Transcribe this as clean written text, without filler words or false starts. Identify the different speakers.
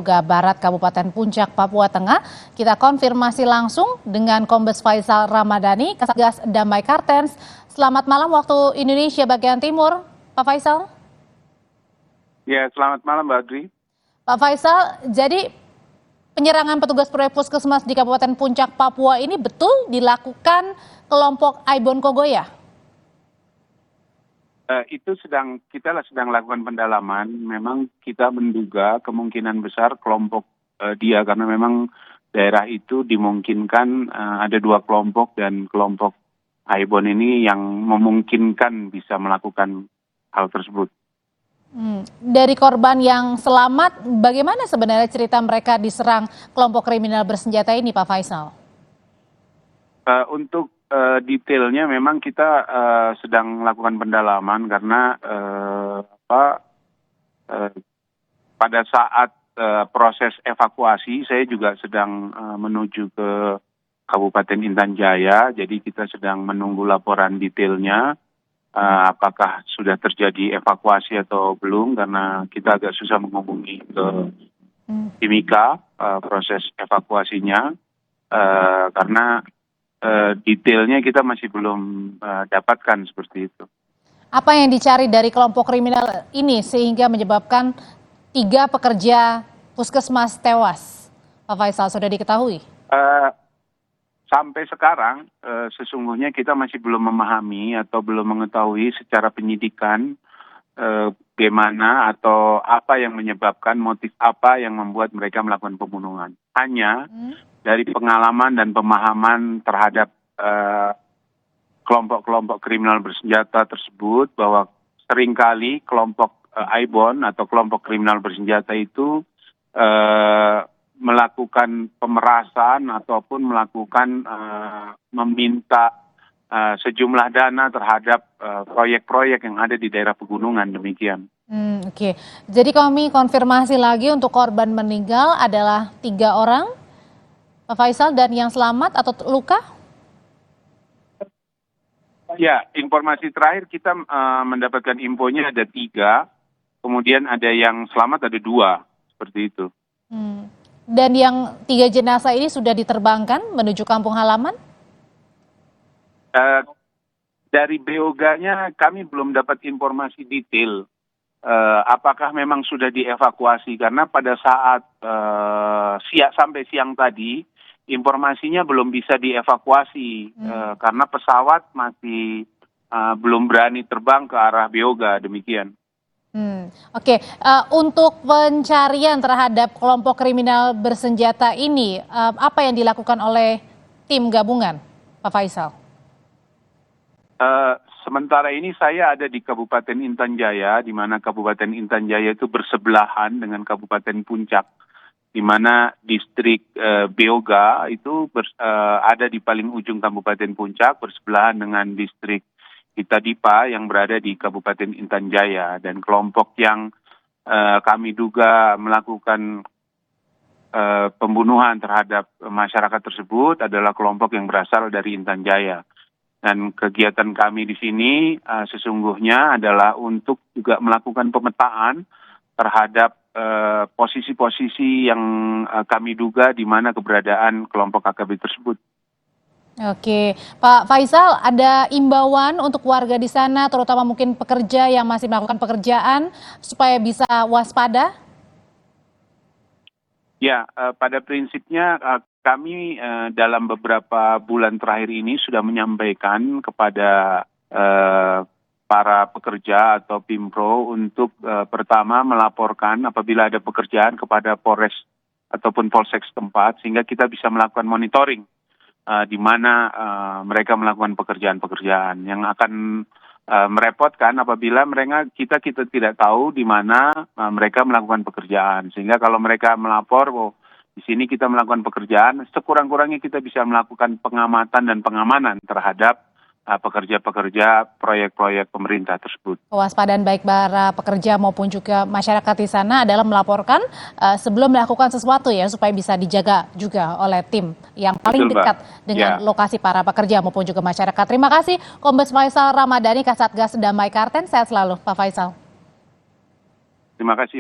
Speaker 1: Barat Kabupaten Puncak, Papua Tengah. Kita konfirmasi langsung dengan Kombes Faisal Ramadhani, Kasatgas Damai Kartens. Selamat malam waktu Indonesia bagian Timur, Pak Faisal.
Speaker 2: Ya, selamat malam Mbak Adri.
Speaker 1: Pak Faisal, jadi penyerangan petugas proyek puskesmas di Kabupaten Puncak, Papua ini betul dilakukan kelompok Aibon Kogoya?
Speaker 2: Itu kita sedang lakukan pendalaman. Memang kita menduga kemungkinan besar kelompok dia, karena memang daerah itu dimungkinkan ada dua kelompok, dan kelompok Aibon ini yang memungkinkan bisa melakukan hal tersebut.
Speaker 1: Dari korban yang selamat, bagaimana sebenarnya cerita mereka diserang kelompok kriminal bersenjata ini, Pak Faisal?
Speaker 2: Untuk detailnya memang kita sedang melakukan pendalaman, karena pada saat proses evakuasi saya juga sedang menuju ke Kabupaten Intan Jaya, jadi kita sedang menunggu laporan detailnya apakah sudah terjadi evakuasi atau belum, karena kita agak susah menghubungi ke Timika proses evakuasinya, karena detailnya kita masih belum dapatkan seperti itu.
Speaker 1: Apa yang dicari dari kelompok kriminal ini sehingga menyebabkan 3 pekerja puskesmas tewas? Pak Faisal, sudah diketahui?
Speaker 2: Sampai sekarang sesungguhnya kita masih belum memahami atau belum mengetahui secara penyidikan bagaimana atau apa yang menyebabkan, motif apa yang membuat mereka melakukan pembunuhan. Hanya dari pengalaman dan pemahaman terhadap kelompok-kelompok kriminal bersenjata tersebut, bahwa seringkali kelompok Aibon atau kelompok kriminal bersenjata itu melakukan pemerasan ataupun melakukan meminta sejumlah dana terhadap proyek-proyek yang ada di daerah pegunungan, demikian.
Speaker 1: Oke. Jadi kami konfirmasi lagi, untuk korban meninggal adalah 3 orang, Pak Faisal, dan yang selamat atau luka?
Speaker 2: Ya, informasi terakhir kita mendapatkan infonya ada 3, kemudian ada yang selamat ada 2, seperti itu.
Speaker 1: Dan yang 3 jenazah ini sudah diterbangkan menuju kampung halaman?
Speaker 2: Dari BOGA-nya kami belum dapat informasi detail apakah memang sudah dievakuasi, karena pada saat sampai siang tadi informasinya belum bisa dievakuasi karena pesawat masih belum berani terbang ke arah BOGA, demikian.
Speaker 1: Oke. Untuk pencarian terhadap kelompok kriminal bersenjata ini, apa yang dilakukan oleh tim gabungan, Pak Faisal?
Speaker 2: Sementara ini saya ada di Kabupaten Intan Jaya, di mana Kabupaten Intan Jaya itu bersebelahan dengan Kabupaten Puncak, di mana distrik BOGA itu ada di paling ujung Kabupaten Puncak, bersebelahan dengan distrik Itadipa yang berada di Kabupaten Intan Jaya. Dan kelompok yang kami duga melakukan pembunuhan terhadap masyarakat tersebut adalah kelompok yang berasal dari Intan Jaya. Dan kegiatan kami di sini sesungguhnya adalah untuk juga melakukan pemetaan terhadap posisi-posisi yang kami duga di mana keberadaan kelompok AKB tersebut.
Speaker 1: Oke, Pak Faisal, ada imbauan untuk warga di sana, terutama mungkin pekerja yang masih melakukan pekerjaan, supaya bisa waspada? Ya,
Speaker 2: pada prinsipnya kami dalam beberapa bulan terakhir ini sudah menyampaikan kepada para pekerja atau Pimpro untuk pertama melaporkan apabila ada pekerjaan kepada Polres ataupun Polsek setempat, sehingga kita bisa melakukan monitoring di mana mereka melakukan pekerjaan-pekerjaan yang akan merepotkan apabila kita tidak tahu di mana mereka melakukan pekerjaan, sehingga kalau mereka melapor, di sini kita melakukan pekerjaan, sekurang-kurangnya kita bisa melakukan pengamatan dan pengamanan terhadap pekerja-pekerja proyek-proyek pemerintah tersebut.
Speaker 1: Kewaspadaan baik para pekerja maupun juga masyarakat di sana adalah melaporkan sebelum melakukan sesuatu, ya, supaya bisa dijaga juga oleh tim yang paling dekat dengan lokasi para pekerja maupun juga masyarakat. Terima kasih Kombes Faisal Ramadhani, Kasatgas Damai Kartens. Sehat selalu, Pak Faisal.
Speaker 2: Terima kasih.